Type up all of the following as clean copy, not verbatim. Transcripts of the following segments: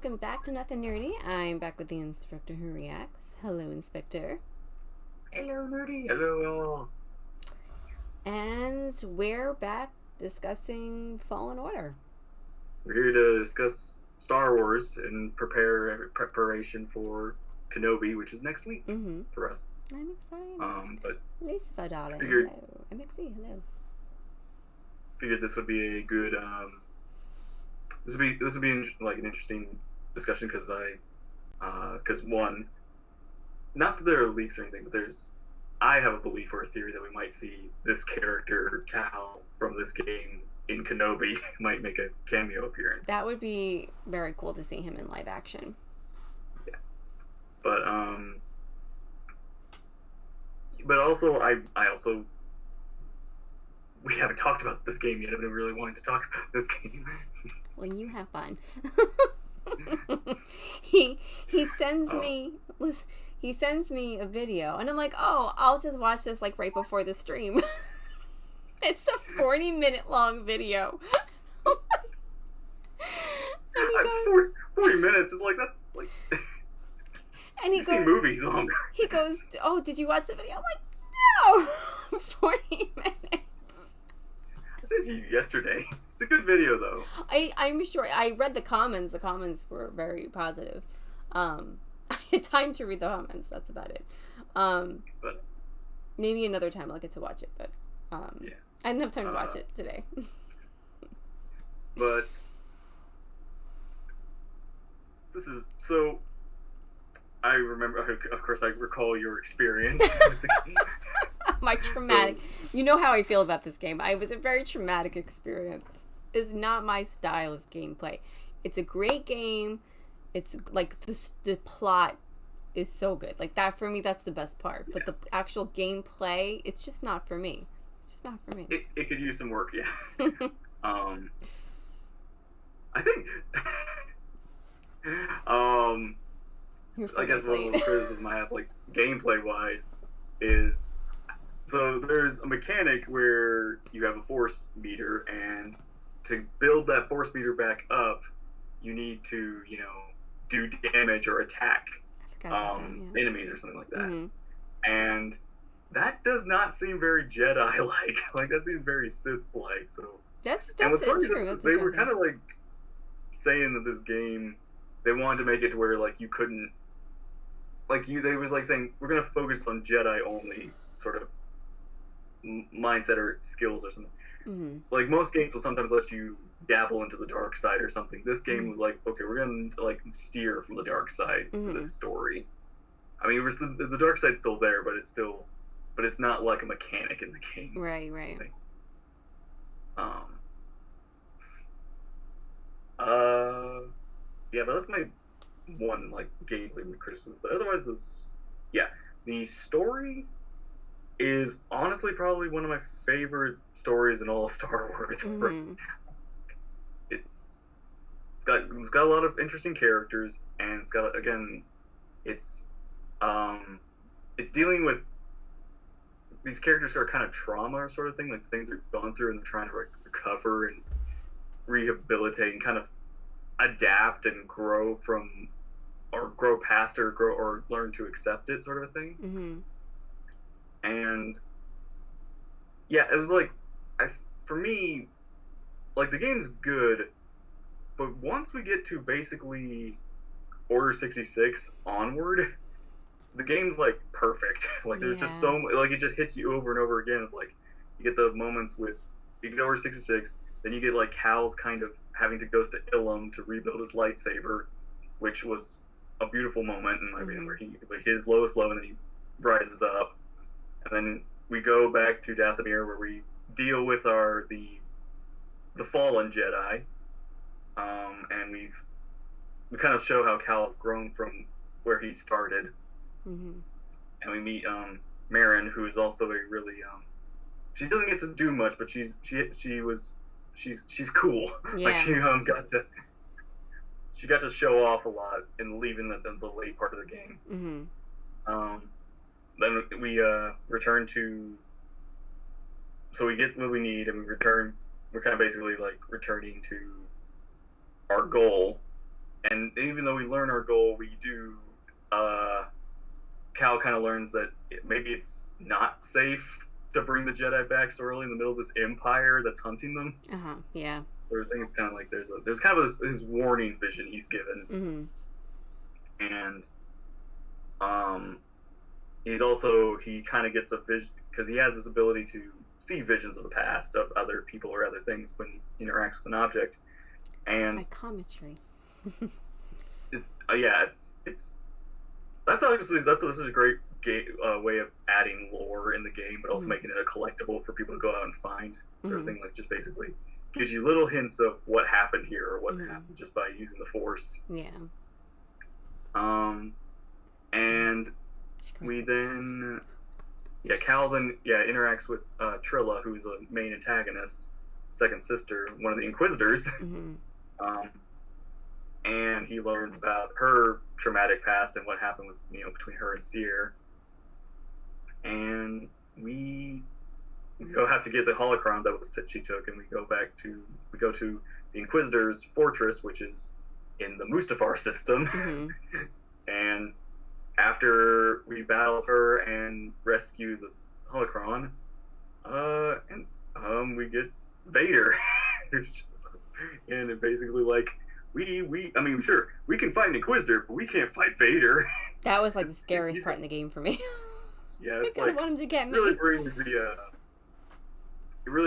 welcome back to Nothing Nerdy. I'm back with the instructor who reacts. Hello, Inspector. Hello, Nerdy. Hello. And we're back discussing Fallen Order. We're here to discuss Star Wars and preparation for Kenobi, which is next week for us. I'm excited. But Lucifer, darling. Figured, hello. MXC, hello. Figured this would be a good. This would be like an interesting discussion because one, not that there are leaks or anything, but I have a belief or a theory that we might see this character Cal from this game in Kenobi might make a cameo appearance. That would be very cool to see him in live action. Yeah, but also I also we haven't talked about this game yet. I've been really wanting to talk about this game. Well, you have fun. he sends me a video, and I'm like, oh, I'll just watch this like right before the stream. It's a 40-minute long video. And he goes, 40 minutes is like, that's like. And he goes, movies longer. He goes, oh, did you watch the video? I'm like, no, 40 minutes. I said to you yesterday. It's a good video, though. I'm sure. I read the comments. The comments were very positive. I had time to read the comments. That's about it. But maybe another time I'll get to watch it. But yeah. I didn't have time to watch it today. But this is so. I remember, of course, I recall your experience with the game. My traumatic. You know how I feel about this game. It was a very traumatic experience. It's not my style of gameplay. It's a great game. It's like the plot is so good. Like that for me, that's the best part. But the actual gameplay, it's just not for me. It's just not for me. It could use some work, yeah. I think. I guess one of the criticism I have, like gameplay wise, is so there's a mechanic where you have a force meter, and to build that force meter back up, you need to, do damage or attack enemies or something like that. Mm-hmm. And that does not seem very Jedi-like. Like, that seems very Sith-like. So that's true. They were kind of like saying that this game, they wanted to make it to where like you couldn't, they was like saying we're gonna focus on Jedi only sort of mindset or skills or something. Mm-hmm. Like most games will sometimes let you dabble into the dark side or something. This game was like, okay, we're gonna like steer from the dark side for this story. I mean, the dark side's still there, but it's not like a mechanic in the game. Right. Yeah, but that's my one like gameplay criticism. But otherwise, the story is honestly probably one of my favorite stories in all of Star Wars. Mm-hmm. It's got a lot of interesting characters, and it's dealing with these characters who are kind of trauma sort of thing, like things they're going through and they're trying to recover and rehabilitate and kind of adapt and grow from, or grow past it, or learn to accept it, sort of a thing. Mm-hmm. And yeah, it was like, for me, like the game's good, but once we get to basically Order 66 onward, the game's like perfect. Like there's just so much, like it just hits you over and over again. It's like you get the moments with, you get Order 66, then you get like Cal's kind of having to go to Ilum to rebuild his lightsaber, which was a beautiful moment, and where he hit his lowest low and then he rises up, and then we go back to Dathomir where we deal with the fallen Jedi, and we kind of show how Cal has grown from where he started, and we meet Merrin, who is also a really she doesn't get to do much, but she's cool. Yeah. Like she got to show off a lot in leaving the late part of the game. Mm-hmm. Then we return to, so we get what we need, and we return. We're kind of basically like returning to our goal, and even though we learn our goal, we do. Cal kind of learns that maybe it's not safe to bring the Jedi back so early in the middle of this empire that's hunting them. Yeah. So I think it's kind of like there's kind of this warning vision he's given, and he kind of gets a vision because he has this ability to see visions of the past of other people or other things when he interacts with an object, and psychometry. it's that's obviously this is a great way of adding lore in the game, but also making it a collectible for people to go out and find, sort of thing. Like just basically gives you little hints of what happened here or what happened just by using the Force. Yeah. And we then, Cal then interacts with Trilla, who's a main antagonist, second sister, one of the Inquisitors. And he learns about her traumatic past and what happened with between her and Cere. And we go have to get the holocron that she took, and we go to the Inquisitor's fortress, which is in the Mustafar system. And after we battle her and rescue the holocron, we get Vader. And it basically like I mean, sure, we can fight an Inquisitor, but we can't fight Vader. That was like the scariest part in the game for me. Yeah, it's I kind of want him to get me. It really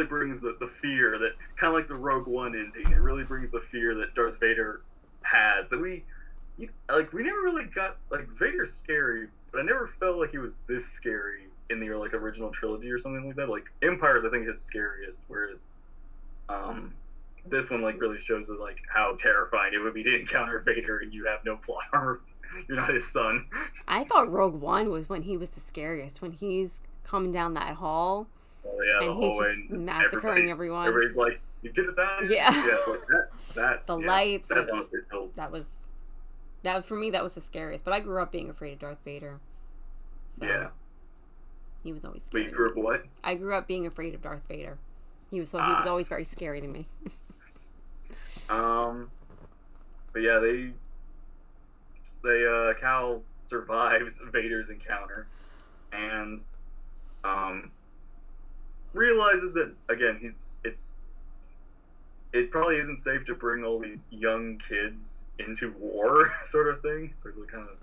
brings the fear that, kind of like the Rogue One ending, it really brings the fear that Darth Vader has, that we never really got, like, Vader's scary, but I never felt like he was this scary in the, like, original trilogy or something like that. Like, Empire's, I think, his scariest, whereas, this one, like, really shows, like, how terrifying it would be to encounter Vader and you have no plot armor. You're not his son. I thought Rogue One was when he was the scariest, when he's coming down that hall. Oh, yeah, and he's just massacring everyone. Everybody's like, "You get us out!" Yeah, like that. The lights. That was for me. That was the scariest. But I grew up being afraid of Darth Vader. So yeah. He was always scary. Wait, you grew up what? I grew up being afraid of Darth Vader. He was always very scary to me. But yeah, Cal survives Vader's encounter, and realizes that again it probably isn't safe to bring all these young kids into war, sort of thing. Sort of kind of.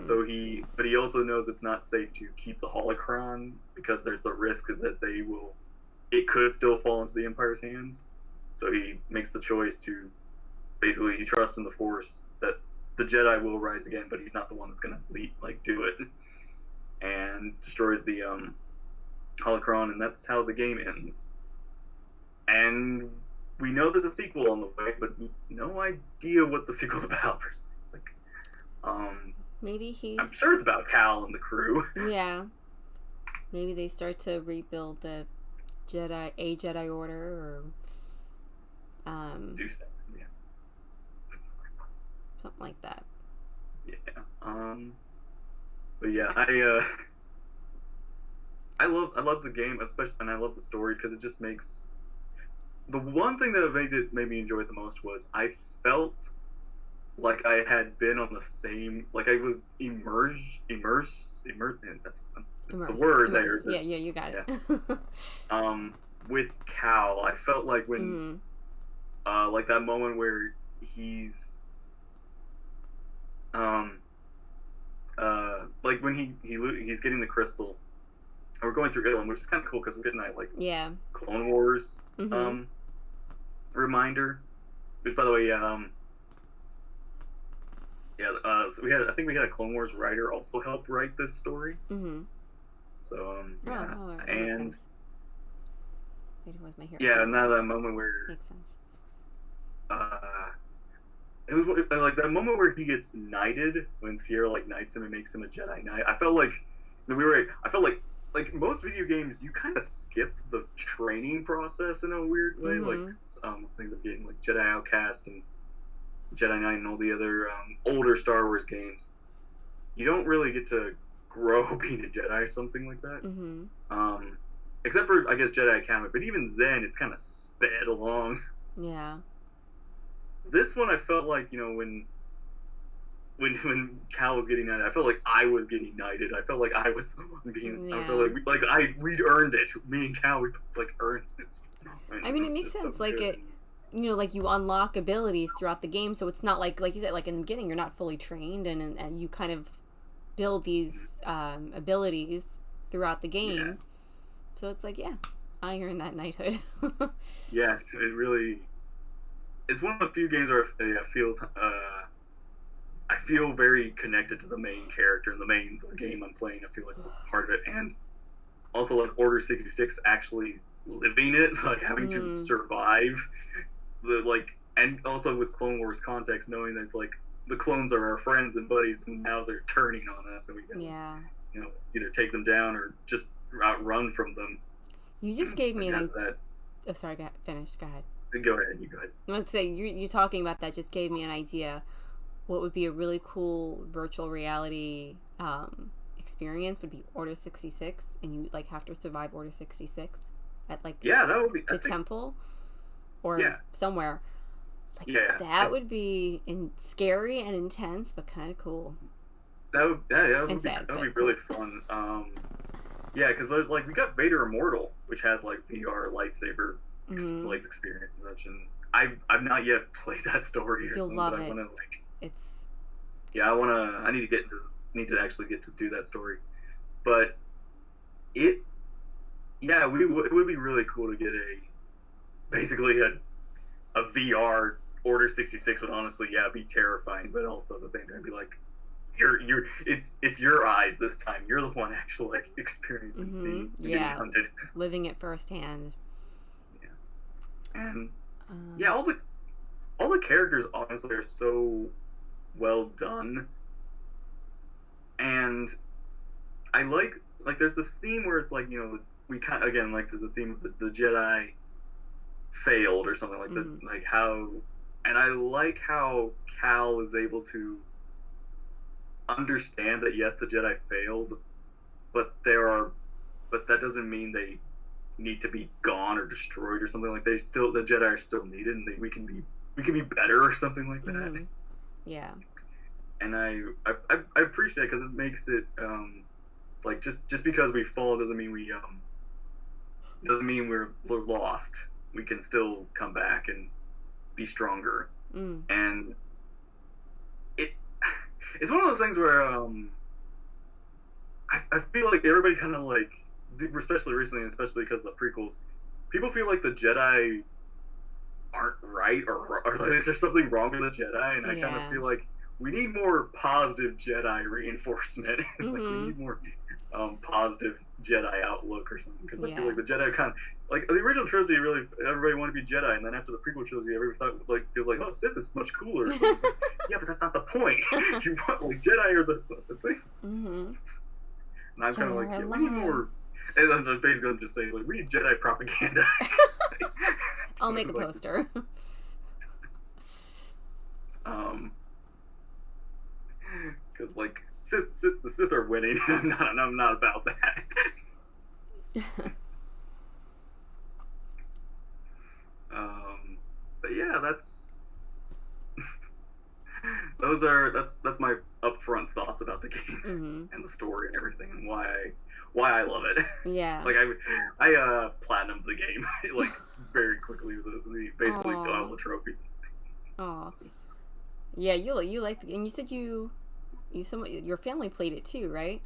So he also knows it's not safe to keep the holocron because there's the risk that it could still fall into the Empire's hands. So he makes the choice to basically he trusts in the Force that the Jedi will rise again, but he's not the one that's gonna do it, and destroys the holocron, and that's how the game ends. And we know there's a sequel on the way, but no idea what the sequel's about. Maybe I'm sure it's about Cal and the crew. Yeah. Maybe they start to rebuild the Jedi Order, or do something, yeah. Something like that. Yeah. But yeah, I love the game, especially, and I love the story because it just makes. The one thing that made me enjoy it the most was I felt like I had been on the same, like I was immersed. That's the word there. Yeah, you got it. Yeah. With Cal, I felt like when, like that moment where he's, like when he's getting the crystal. We're going through Ilum, which is kind of cool because we're getting that Clone Wars reminder. Which, by the way, so I think we had a Clone Wars writer also help write this story. So and was my hero. Yeah, now that moment where makes sense. It was like that moment where he gets knighted when Cere knights him and makes him a Jedi Knight. I felt like most video games, you kind of skip the training process in a weird way. Things like getting Jedi Outcast and Jedi Knight and all the other older Star Wars games. You don't really get to grow being a Jedi or something like that. Except for, I guess, Jedi Academy. But even then, it's kind of sped along. Yeah. This one, I felt like, when when Cal was getting knighted, I felt like I was getting knighted. I felt like I was the one being. Yeah. I felt like we'd earned it. Me and Cal, we like earned this. I mean, it makes sense. Like it, like you unlock abilities throughout the game, so it's not like you said, like in the beginning, you're not fully trained, and you kind of build these abilities throughout the game. Yeah. So it's like, yeah, I earned that knighthood. Yeah, it really. It's one of the few games where I feel very connected to the main character and the game I'm playing. I feel like part of it, and also like Order 66 actually living it, like having to survive and also with Clone Wars context, knowing that it's like the clones are our friends and buddies, and now they're turning on us, and we can either take them down or just outrun from them. You just gave me Oh, sorry. Finish. Go ahead. Go ahead. You go ahead. I want to say you talking about that just gave me an idea. What would be a really cool virtual reality experience would be Order 66, and you like have to survive Order 66 at like that would be the temple or somewhere. Like, that would be scary and intense, but kind of cool. That would be really fun. Yeah, because like we got Vader Immortal, which has like VR lightsaber like experience and such, and I've not yet played that story or something. But I want to like. It's. Yeah, I need to actually get to do that story, but it would be really cool to get basically a VR Order 66 would honestly be terrifying, but also at the same time be like it's your eyes this time. You're the one actually like experiencing getting hunted, living it firsthand. Yeah, and all the characters honestly are so well done, and I like there's this theme where it's like we kind of again like there's a theme of the Jedi failed or something like like how, and I like how Cal is able to understand that yes, the Jedi failed, but that doesn't mean they need to be gone or destroyed or something. Like the Jedi are still needed, and we can be better or something like that. Yeah. And I appreciate it because it makes it it's like just because we fall doesn't mean we're lost. We can still come back and be stronger. And it's one of those things where I feel like everybody kind of like, especially recently, and especially because of the prequels, people feel like the Jedi aren't right or like there's something wrong with the Jedi, and I kind of feel like we need more positive Jedi reinforcement. Like we need more positive Jedi outlook or something, because I feel like the Jedi kind of like the original trilogy really everybody wanted to be Jedi, and then after the prequel trilogy everybody feels like Sith is much cooler. Yeah, but that's not the point. You want like Jedi are the thing. And I'm kind of like we need more. And I'm basically I'm just saying like we need Jedi propaganda. I'll make a poster. Because like the Sith are winning. I'm not about that. But yeah, that's my upfront thoughts about the game and the story and everything, and why I love it. Yeah. Like I platinumed the game like very quickly with basically all the trophies. Oh. Yeah, you like and you said your family played it too, right?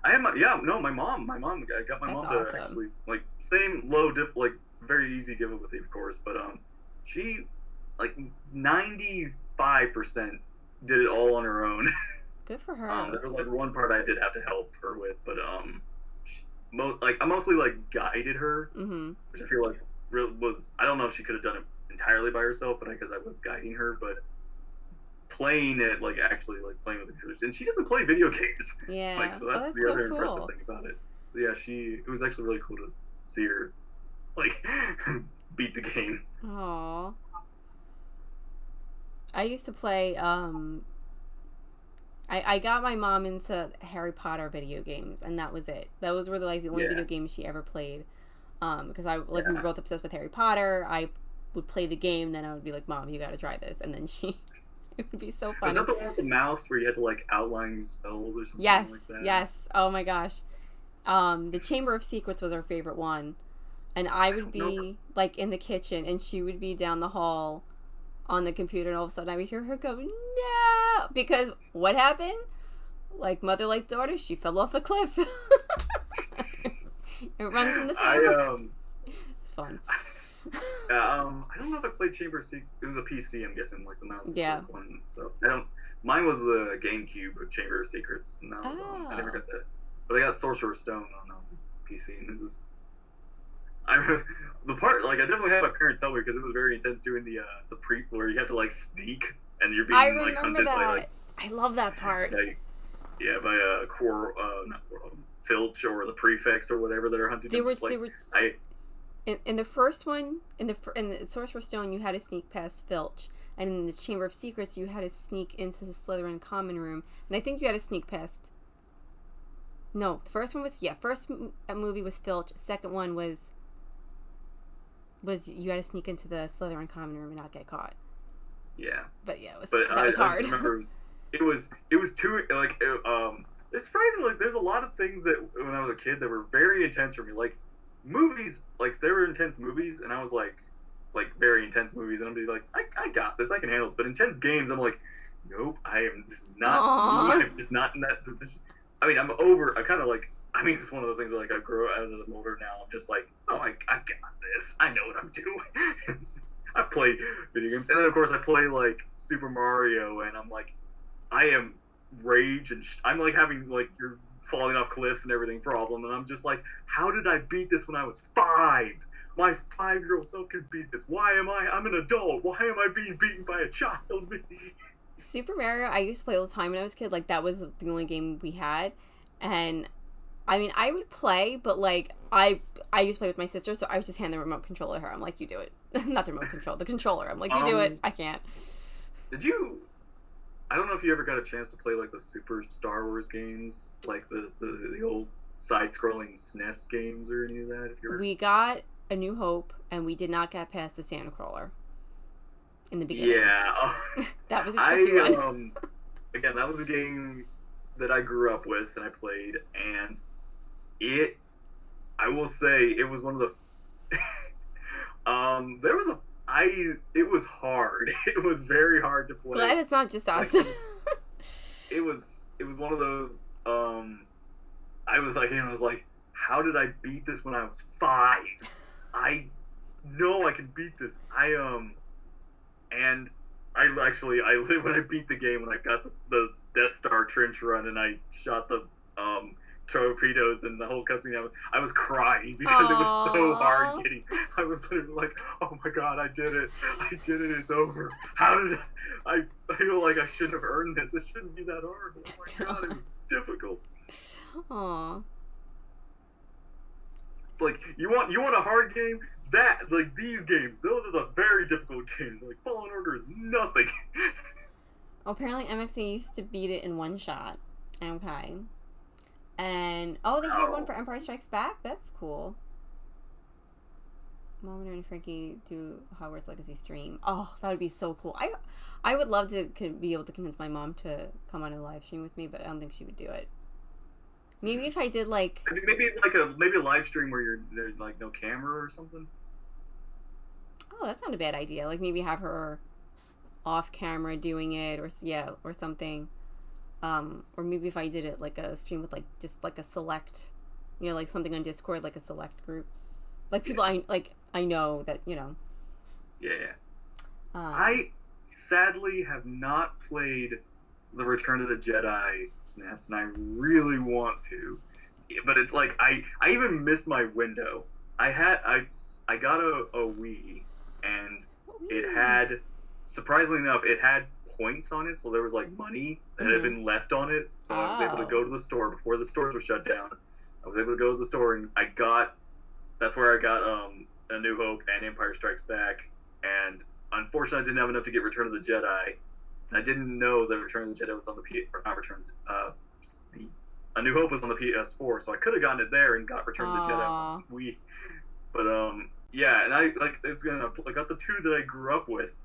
I had my mom. I got my mom to actually like same low like very easy difficulty of course, but she like 95% did it all on her own. Good for her. There was like one part I did have to help her with, but I mostly like guided her, which I feel like was I don't know if she could have done it entirely by herself, but because I was guiding her, but playing it like actually like playing with the computers, and she doesn't play video games. Yeah, like so that's the other impressive thing about it. So yeah, it was actually really cool to see her like beat the game. Aww. I used to play I got my mom into Harry Potter video games, and that was it. Those were the only video games she ever played. Because we were both obsessed with Harry Potter. I would play the game, then I would be like, Mom, you gotta try this, and then she It would be so Was funny. that the one with the mouse where you had to like outline spells or something like Yes, that? yes. Oh my gosh. The Chamber of Secrets was our favorite one. And I I would don't know. be like in the kitchen and she would be down the hall on the computer and all of a sudden I would hear her go, no! Because what happened? Like mother like daughter, she fell off a cliff. It runs in the family. It's fun. I don't know if I played Chamber of Secrets. It was a PC, I'm guessing, like the mouse and Yeah. click one. So I don't. Mine was the GameCube of Chamber of Secrets, and that was I never Oh. got that. But I got Sorcerer's Stone on PC, and it was. I the part like I definitely had my parents tell me because it was very intense doing the pre where you have to like sneak and you're I being like remember hunted by that. like I love that part. by not Filch or the prefects or whatever that are hunting There them. was Just, like, there were I in the first one in the Sorcerer's Stone you had to sneak past Filch, and in the Chamber of Secrets you had to sneak into the Slytherin common room, and I think you had to sneak past. No, the first one was first movie was Filch. Second one was you had to sneak into the Slytherin common room and not get caught. yeah. But yeah, it was But that was I hard. just remember it was too like it's surprising like there's a lot of things that when I was a kid that were very intense for me like movies like there were intense movies and I was like very intense movies and I'm just like I got this I can handle this but intense games I'm like nope this is not Aww. me I'm just not in that position. I mean I kind of like I mean it's one of those things where like I grow out of the older now I'm just like oh I got this I know what I'm doing. I play video games, and then of course I play like Super Mario, and I'm like, I am rage, and I'm like having like you're falling off cliffs and everything problem, and I'm just like, how did I beat this when I was 5? My 5-year-old self can beat this. Why am I? I'm an adult. Why am I being beaten by a child? Super Mario, I used to play all the time when I was a kid. Like that was the only game we had, and I mean, I would play, but like I used to play with my sister, so I would just hand the remote control to her. I'm like, you do it, not the remote control, the controller. I'm like, you do it. I can't. Did you? I don't know if you ever got a chance to play like the Super Star Wars games, like the old side-scrolling SNES games or any of that. If you ever... We got A New Hope, and we did not get past the Sandcrawler in the beginning. Yeah, that was a tricky one. Again, that was a game that I grew up with and I played, and I will say, it was one of the. It was hard. It was very hard to play. Glad it's not just us. It was one of those. I was like, how did I beat this when I was 5? I know I can beat this. And when I beat the game when I got the Death Star trench run and I shot the torpedoes and the whole cutscene, I was crying because it was so hard getting. I was literally like, oh my god, I did it, it's over. How did I feel like I shouldn't have earned this shouldn't be that hard. Oh my god, it was difficult. Aww. It's like you want a hard game, that like these games, those are the very difficult games. Like Fallen Order is nothing. Apparently MXC used to beat it in one shot. Okay. And they had one for Empire Strikes Back. That's cool. Mom and Frankie do Hogwarts Legacy stream. Oh, that would be so cool. I would love to be able to convince my mom to come on a live stream with me, but I don't think she would do it. Maybe if I did like maybe a live stream where there's like no camera or something. Oh, that's not a bad idea. Like maybe have her off camera doing it, or something. Or maybe if I did it like a stream with like just like a select, like something on Discord, like a select group, like people I know that Yeah. I sadly have not played the Return of the Jedi SNES, and I really want to, but it's like I even missed my window. I got a Wii, and it had, surprisingly enough, it had points on it, so there was like money that had been left on it, so I was able to go to the store before the stores were shut down. I was able to go to the store, and that's where I got A New Hope and Empire Strikes Back, and unfortunately I didn't have enough to get Return of the Jedi, and I didn't know that Return of the Jedi was on A New Hope was on the PS4, so I could have gotten it there and got Return of the Jedi on Wii. But yeah, and I got the two that I grew up with,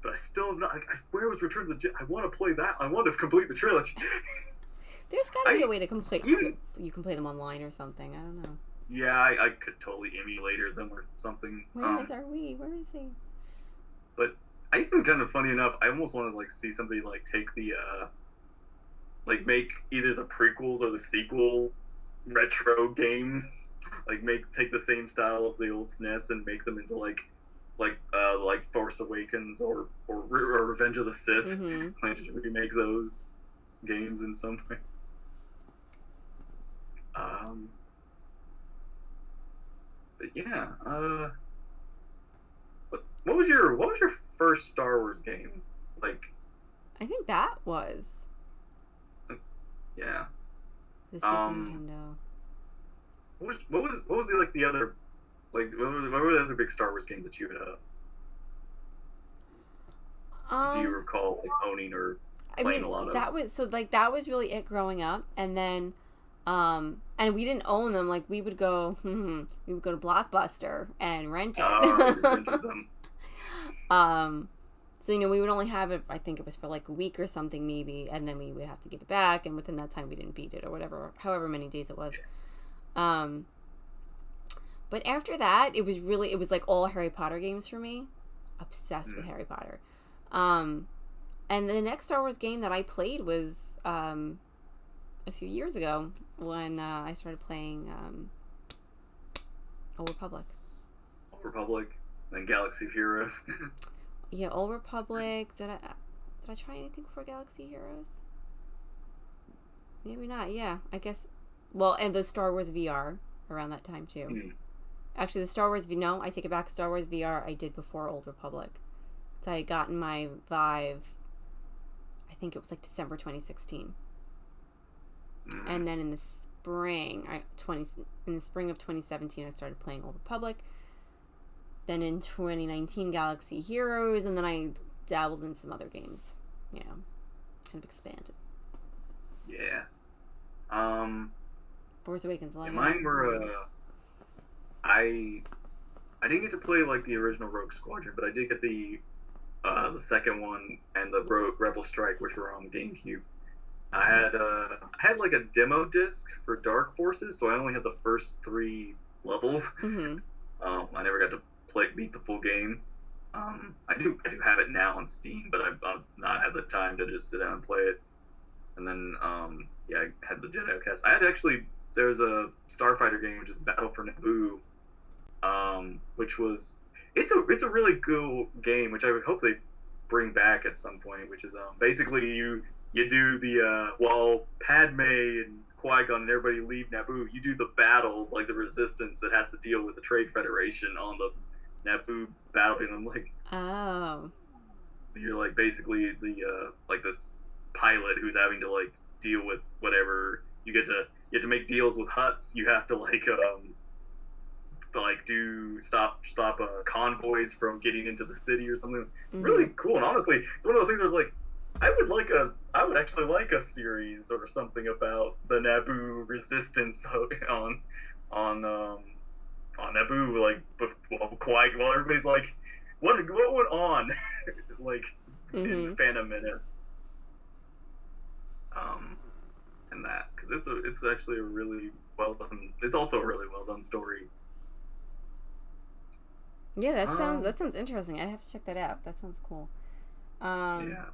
but I still have not. Like, where was Return of the Jedi? I want to play that. I want to complete the trilogy. There's got to be I a way to complete. even You can play them online or something. I don't know. yeah, I could totally emulate them or something. Where is our Wii? Where is he? But I even kind of funny enough, I almost want to like see somebody like take the like make either the prequels or the sequel retro games, like take the same style of the old SNES and make them into like Force Awakens or Revenge of the Sith. Mm-hmm. Like just remake those games in some way. But yeah, what was your first Star Wars game? Like, I think that was yeah. the Super Nintendo. What was the like the other like what were the other big Star Wars games that you had? Do you recall like, owning or playing a lot of? That was really it growing up, and then and we didn't own them. Like we would go to Blockbuster and rent it. Oh, rented them. So we would only have it. I think it was for like a week or something maybe, and then we would have to give it back. And within that time, we didn't beat it or whatever, however many days it was. But after that, it was like all Harry Potter games for me. Obsessed with Harry Potter. And the next Star Wars game that I played was a few years ago when I started playing Old Republic. Old Republic, then Galaxy of Heroes. Yeah, Old Republic. Did I try anything before Galaxy Heroes? Maybe not. Yeah, I guess. Well, and the Star Wars VR around that time too. Mm. Actually, the Star Wars no, I take it back. Star Wars VR I did before Old Republic. So I had gotten my Vive. I think it was like December 2016. And then in the spring of 2017, I started playing Old Republic. Then in 2019, Galaxy Heroes, and then I dabbled in some other games. Kind of expanded. Yeah. Force Awakens. Yeah, mine were. I didn't get to play like the original Rogue Squadron, but I did get the second one and the Rebel Strike, which were on GameCube. I had like a demo disc for Dark Forces, so I only had the first 3 levels. Mm-hmm. I never got to beat the full game. I do have it now on Steam, but I've not had the time to just sit down and play it. And then I had the Jedi Outcast. There's a Starfighter game which is Battle for Naboo, which was it's a really cool game, which I would hope they bring back at some point. Which is basically you do the while Padme and Qui-Gon and everybody leave Naboo, you do the battle, like the resistance that has to deal with the Trade Federation on the Naboo battlefield. I'm like, oh, so you're like basically the like this pilot who's having to like deal with whatever. You have to make deals with Hutts. You have to stop convoys from getting into the city or something. Mm-hmm. Really cool. And honestly, it's one of those things where it's like, I would actually like a series or something about the Naboo resistance on Naboo, like while everybody's like, what went on, like in Phantom Menace, and that because it's actually a really well done. It's also a really well done story. Yeah, that sounds interesting. I'd have to check that out. That sounds cool. Yeah.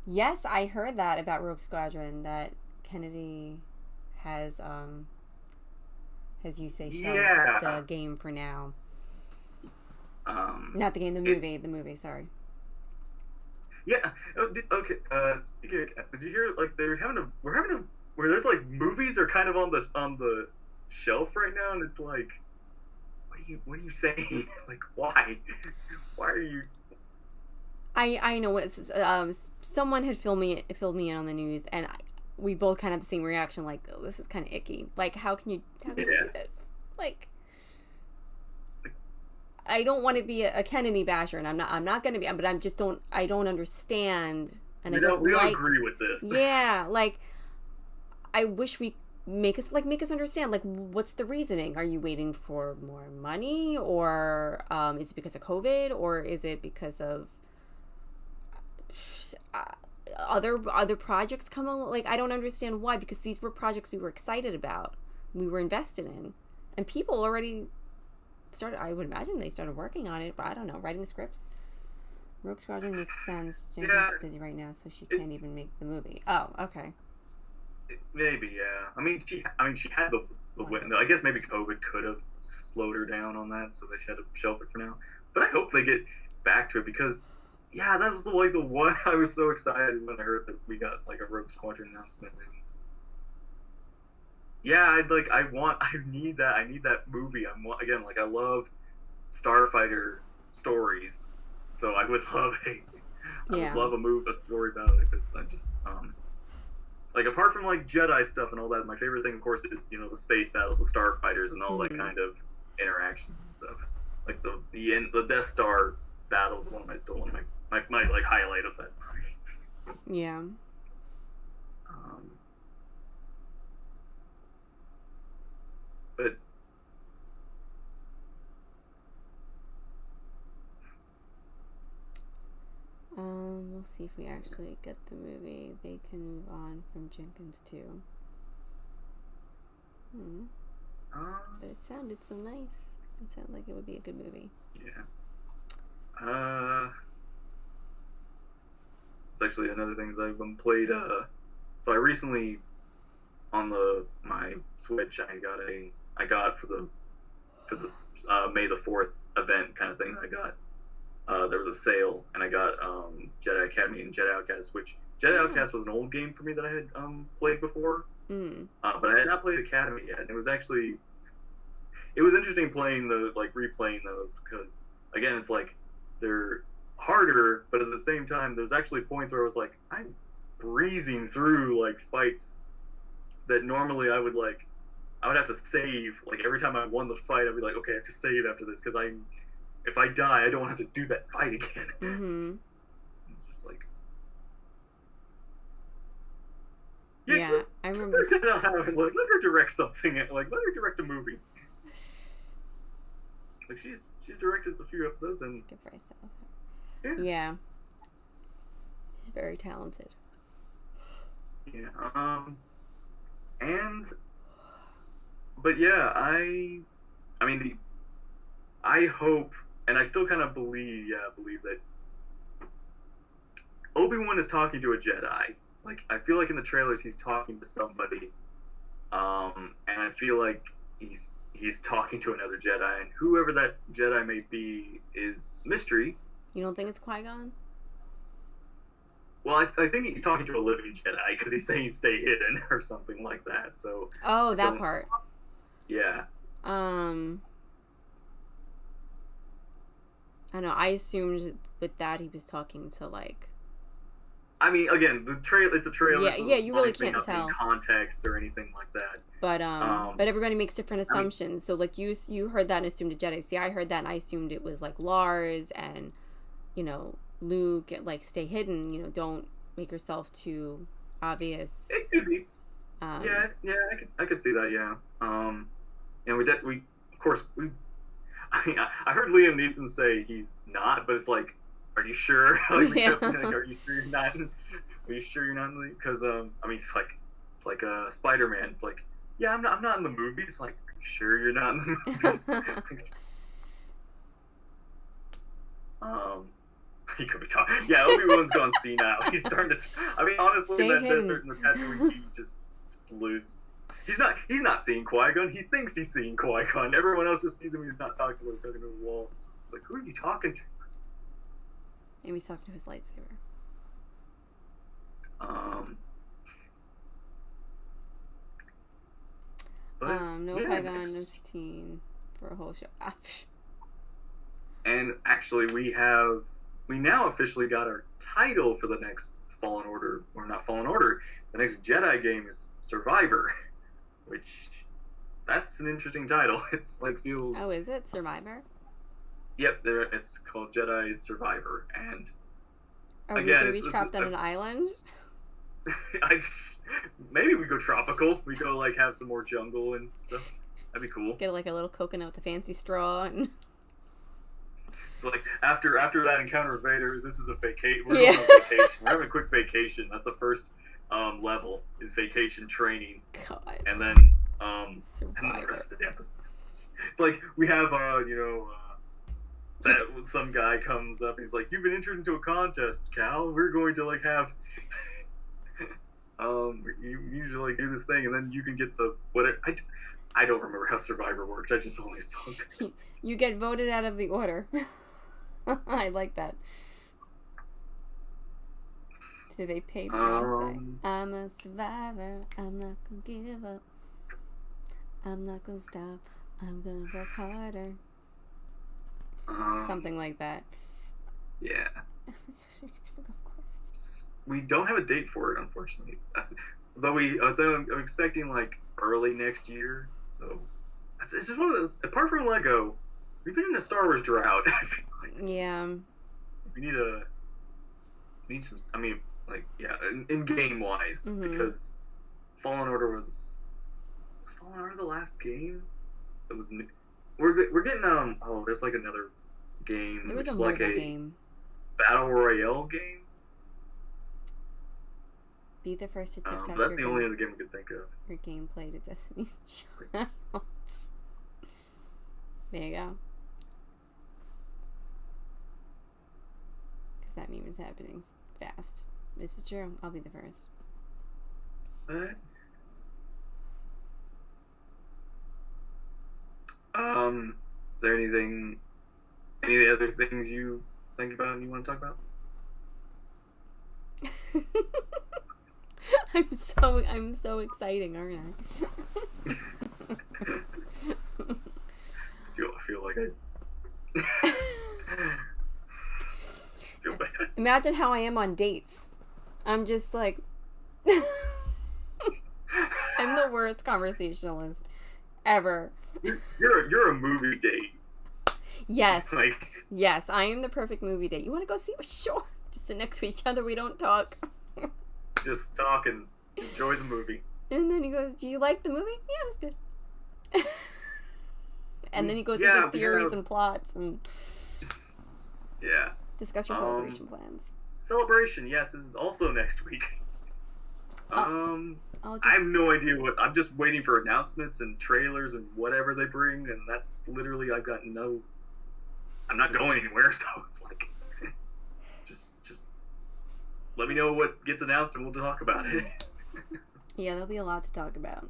Yes, I heard that about Rogue Squadron, that Kennedy has you say, shelved the game for now. Not the game, the movie, sorry. Yeah. Okay. Speaking of, did you hear like we're having a where there's like movies are kind of on the shelf right now, and it's like, what are you saying? Like, why are you? I know it's someone had filled me in on the news, and we both kind of had the same reaction, like, oh, this is kind of icky. Like, how can you do this? Like, I don't want to be a Kennedy basher, and I'm not going to be, but I don't understand, and we don't agree with this. Yeah, like, I wish we make us understand, like, what's the reasoning? Are you waiting for more money, or is it because of COVID, or is it because of other projects come along. Like, I don't understand why, because these were projects we were excited about, we were invested in, and people already started. I would imagine they started working on it, but I don't know, writing scripts. Rogue Squadron makes sense. Jenkins is busy right now, so she can't even make the movie. Oh, okay. Maybe, yeah. I mean, she had the window. I guess maybe COVID could have slowed her down on that, so they had to shelf it for now. But I hope they get back to it, because yeah, that was the one I was so excited when I heard that we got like a Rogue Squadron announcement. And yeah, I need that movie. I love Starfighter stories, so I would love a story about it, because I just like, apart from like Jedi stuff and all that, my favorite thing, of course, is the space battles, the starfighters, and all that kind of interaction and stuff. Like the Death Star battle is one of my like highlight of that movie. Yeah. But we'll see if we actually get the movie. They can move on from Jenkins too. But it sounded so nice. It sounded like it would be a good movie. Yeah. It's actually another thing is I've been played. So I recently on my Switch I got for the May the 4th event kind of thing. I got there was a sale, and I got Jedi Academy and Jedi Outcast, which Jedi Outcast was an old game for me that I had played before, but I had not played Academy yet. And it was interesting replaying those, because again, it's like they're harder, but at the same time, there's actually points where I was like, I'm breezing through like fights that normally I would have to save. Like, every time I won the fight, I'd be like, okay, I have to save after this, because if I die, I don't have to do that fight again. It's just like, yeah, I remember. Let her direct something. Like, let her direct a movie. Like, she's directed a few episodes, and good for herself. Yeah, she's very talented. Yeah. But yeah, I mean, I hope, and I still kind of believe that Obi-Wan is talking to a Jedi. Like, I feel like in the trailers he's talking to somebody, and I feel like he's talking to another Jedi, and whoever that Jedi may be is mystery. You don't think it's Qui-Gon? Well, I think he's talking to a living Jedi, because he's saying stay hidden or something like that. So. Oh, that part. Yeah. I know. I assumed with that he was talking to, like. I mean, again, it's a trailer. Yeah, you really can't tell context or anything like that. But everybody makes different assumptions. So like you heard that and assumed a Jedi. See, I heard that and I assumed it was like Lars and, Luke, and like stay hidden. Don't make yourself too obvious. It could be. Yeah, I could see that. Yeah. We of course I heard Liam Neeson say he's not, but it's like, are you sure? Are you sure you're not? Are you sure you're not in the? Because I mean, it's like Spider-Man. It's like, yeah, I'm not in the movie. It's like, are you sure you're not in the movies? He could be talking. Yeah, Obi-Wan's gone senile. He's starting to. I mean, honestly, that desert in the Tatooine, he just loose. He's not seeing Qui-Gon. He thinks he's seeing Qui-Gon. Everyone else just sees him. He's not talking to him. Talking to the wall. It's like, who are you talking to? Maybe he's talking to his lightsaber. No Qui-Gon, no Satine for a whole show. And actually, we now officially got our title for the next Fallen Order, or not Fallen Order. The next Jedi game is Survivor, which that's an interesting title. It's like feels. Oh, is it Survivor? Yep, it's called Jedi Survivor, and are we gonna be trapped on an island? Maybe we go tropical. We go like have some more jungle and stuff. That'd be cool. Get like a little coconut with a fancy straw and. It's like after that encounter with Vader, this is a vacation. We're Yeah. going on vacation. We're having a quick vacation. That's the first level is vacation training, God. and then and the Survivor. rest of the episode. It's like we have that some guy comes up. He's like, "You've been entered into a contest, Cal. We're going to like have." You need to like do this thing, and then you can get the what? I don't remember how Survivor worked. I just only saw. You get voted out of the order. I like that. Do they pay Beyonce? I'm a survivor. I'm not gonna give up. I'm not gonna stop. I'm gonna work harder. Something like that. Yeah. We don't have a date for it, unfortunately. Though I'm expecting like early next year. So it's just one of those. Apart from Lego, we've been in a Star Wars drought. I feel like. Yeah. We need some. I mean, like in game wise, because Fallen Order was Fallen Order the last game. It was. We're getting there's like another game. There was which a is mobile like a game. Battle Royale game. Be the first to TikTok But that's the only other game I could think of. your gameplay to Destiny's Child. There you go. Because that meme is happening fast. This is true. I'll be the first. What? Is there any other things you think about and you want to talk about? I'm so exciting, aren't I? I feel like I feel bad. Imagine how I am on dates. I'm just like I'm the worst conversationalist ever. You're a movie date. Yes. Like Yes, I am the perfect movie date. You want to go see it? Sure. Just sit next to each other. We don't talk. just talk and enjoy the movie. And then he goes, "Do you like the movie?" "Yeah, it was good." And then he goes Yeah, into theories and plots and Yeah. discuss your celebration plans. Celebration, yes, this is also next week. I'll I have no idea what. I'm just waiting for announcements and trailers and whatever they bring, and that's literally I've got no. I'm not going anywhere, so it's like, just let me know what gets announced and we'll talk about it. Yeah, there'll be a lot to talk about.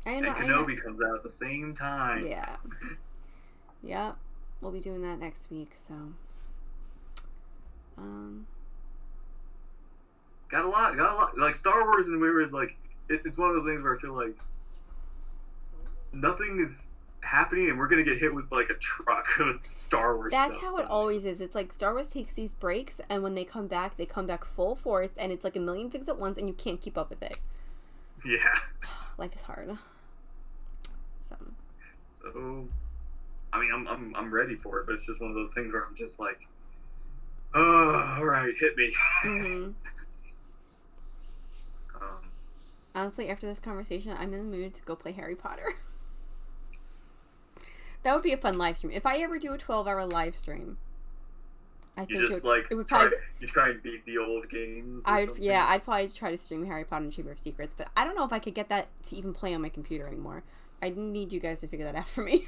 And Kenobi comes out at the same time. Yeah. Yeah, we'll be doing that next week. So, got a lot. Like Star Wars and Weird is like it's one of those things where I feel like nothing is happening and we're gonna get hit with like a truck of Star Wars. That's stuff how it suddenly. always is. It's like Star Wars takes these breaks, and when they come back full force, and it's like a million things at once, and you can't keep up with it. Yeah. Life is hard. So, I mean, I'm ready for it, but it's just one of those things where I'm just like, oh, all right, hit me. Mm-hmm. Honestly, after this conversation, I'm in the mood to go play Harry Potter. That would be a fun live stream. If I ever do a 12-hour live stream, I think it would probably... You try and beat the old games or something? Yeah, I'd probably try to stream Harry Potter and Chamber of Secrets, but I don't know if I could get that to even play on my computer anymore. I need you guys to figure that out for me.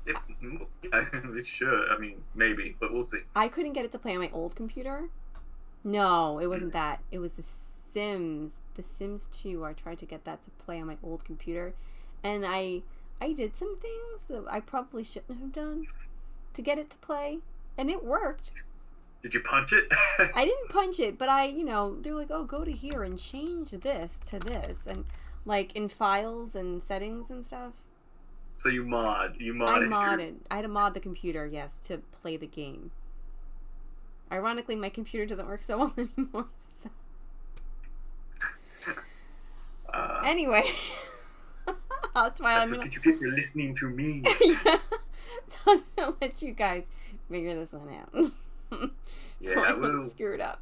It should. I mean, maybe, but we'll see. I couldn't get it to play on my old computer. No, it wasn't that. It was The Sims. The Sims 2. I tried to get that to play on my old computer, and I did some things that I probably shouldn't have done to get it to play, and it worked. Did you punch it? I didn't punch it, but they're like, oh, go to here and change this to this, and like in files and settings and stuff. So you modded. I modded. I had to mod the computer, yes, to play the game. Ironically, my computer doesn't work so well anymore. So. Anyway, that's why Could you get your listening to me? Yeah. So I'm gonna let you guys figure this one out. So I won't screw it up.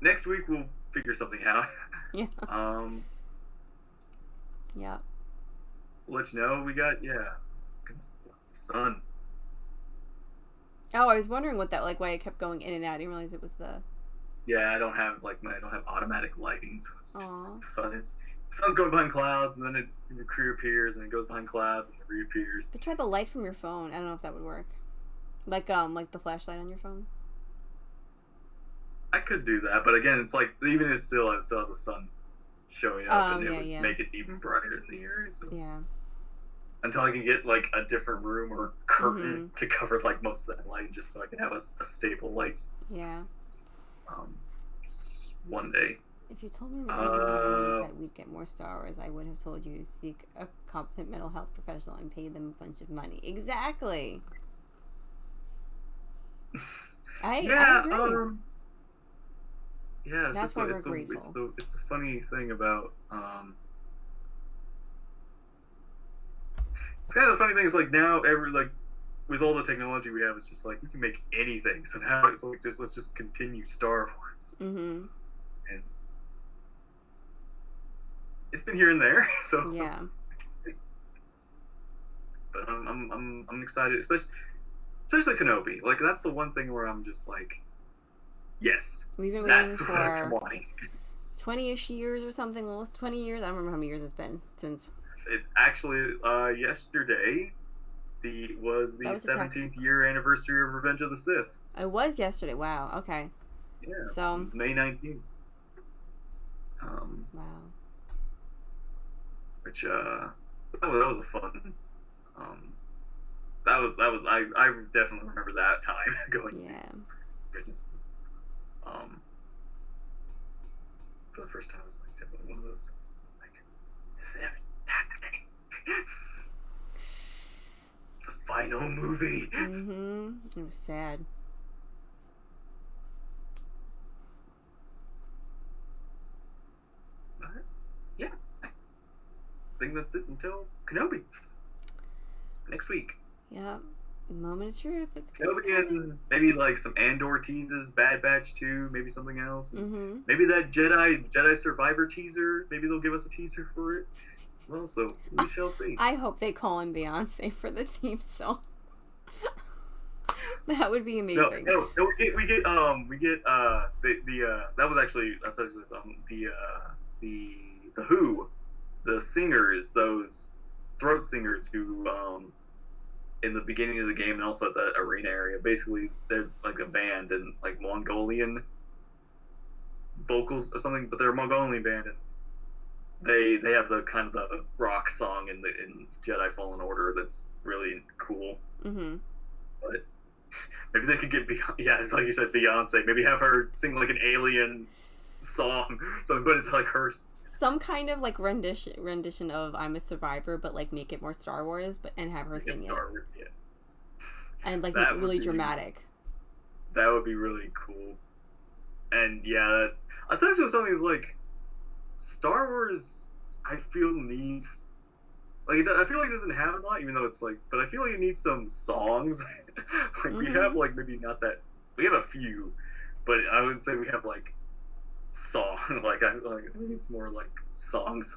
Next week we'll figure something out. Yeah. Yeah. We'll let you know we got sun. Oh, I was wondering what that, like, why it kept going in and out. I didn't realize it was the... Yeah, I don't have automatic lighting, so it's just Aw. the sun's going behind clouds, and then it reappears, and it goes behind clouds, and it reappears. But try the light from your phone. I don't know if that would work. Like the flashlight on your phone. I could do that, but again, it's like even if still, I still have the sun showing up, and it would make it even brighter in the area. So. Yeah. Until I can get like a different room or curtain to cover like most of that light, just so I can have a stable light. Yeah. One day. If you told me in the early 90s that we'd get more Star Wars, I would have told you to seek a competent mental health professional and pay them a bunch of money. Exactly. I agree. Yeah, that's why we're grateful. It's the funny thing about it's kind of the funny thing is like now with all the technology we have, it's just like we can make anything. So now it's like let's just continue Star Wars. Mm-hmm. And it's been here and there, so yeah. But I'm excited, especially Kenobi. Like that's the one thing where I'm just like, yes, we've been waiting for 20-ish years or something. Almost 20 years. I don't remember how many years it's been since. It's actually yesterday. Was the 17th year anniversary of Revenge of the Sith. It was yesterday. Wow. Okay. Yeah. So it was May 19th. Wow. Which that was a fun. That was I definitely remember that time going to see. For the first time, it was like definitely one of those like this is happening. The final movie. It was sad. Yeah, I think that's it until Kenobi next week. Yeah, moment of truth. It's Kenobi and maybe like some Andor teases, Bad Batch 2, maybe something else. Maybe that Jedi Survivor teaser. Maybe they'll give us a teaser for it. Well, so we shall see. I hope they call in Beyonce for the theme song. That would be amazing. No, we get the Who, the singers, those throat singers who in the beginning of the game and also at the arena area, basically there's like a band and like Mongolian vocals or something, but they're a Mongolian band and they have the kind of the rock song in Jedi Fallen Order that's really cool. But maybe they could get like you said, Beyonce. Maybe have her sing like an alien song, but it's like her. Some kind of like rendition of "I'm a Survivor," but like make it more Star Wars, and have her sing it. Yeah. And like make it really dramatic. That would be really cool. And yeah, that's actually something that's like Star Wars. I feel needs. Like I feel like it doesn't have a lot, even though it's like. But I feel like it needs some songs. Like we have like maybe not that. We have a few, but I would say we have like song. Like I think it's more like songs.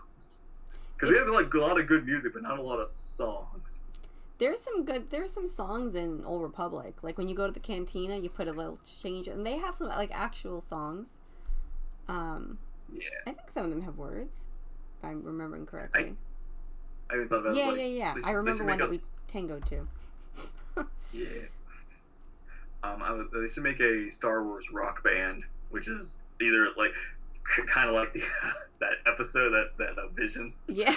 Because we have like a lot of good music, but not a lot of songs. There's some songs in Old Republic. Like when you go to the cantina, you put a little change, and they have some like actual songs. Yeah. I think some of them have words, if I'm remembering correctly. I even thought about yeah. I remember one that we tangoed to. Yeah. They should make a Star Wars rock band, which is either like kind of like that episode that Visions. Yeah.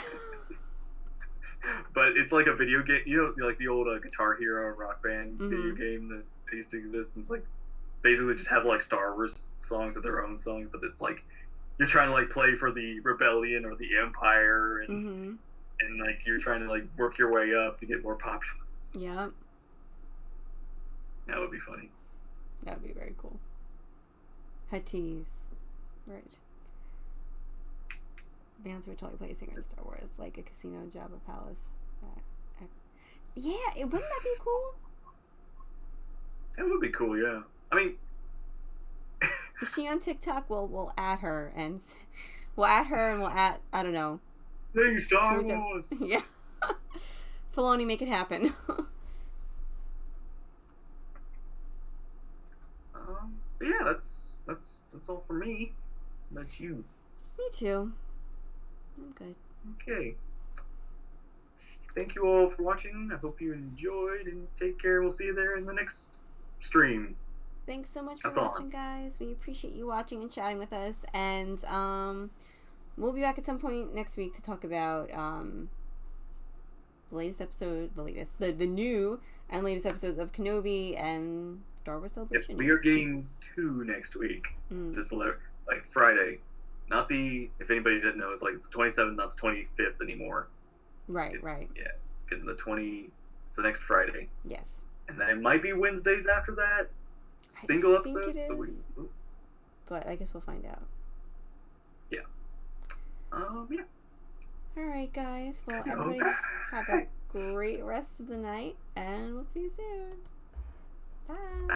But it's like a video game, like the old Guitar Hero rock band video game that used to exist. And it's like basically just have like Star Wars songs of their own songs, but it's like you're trying to like play for the rebellion or the Empire, and like you're trying to like work your way up to get more popular. Yeah. That would be funny. That would be very cool. Hatice. Right. Beyonce would totally play a singer in Star Wars, like a casino, Jabba Palace. Yeah, wouldn't that be cool? That would be cool, yeah. I mean... Is she on TikTok? We'll add her, and we'll add, I don't know. Sing Star Wars! Yeah. Filoni, make it happen. all for me. How about you? Me too. I'm good. Okay. Thank you all for watching. I hope you enjoyed, and take care. We'll see you there in the next stream. Thanks so much for That's all. watching, guys. We appreciate you watching and chatting with us. And we'll be back at some point next week to talk about the new and latest episodes of Kenobi and Star Wars Celebration. Yep, we are getting 2 next week. Just like Friday. Not the, if anybody didn't know, it's like it's the 27th, not the 25th anymore. Right. Yeah, getting the 20. It's the next Friday. Yes. And then it might be Wednesdays after that. Single episodes. Think it So is, but I guess we'll find out. Yeah. Yeah. All right, guys. Well, everybody have a great rest of the night, and we'll see you soon. Bye.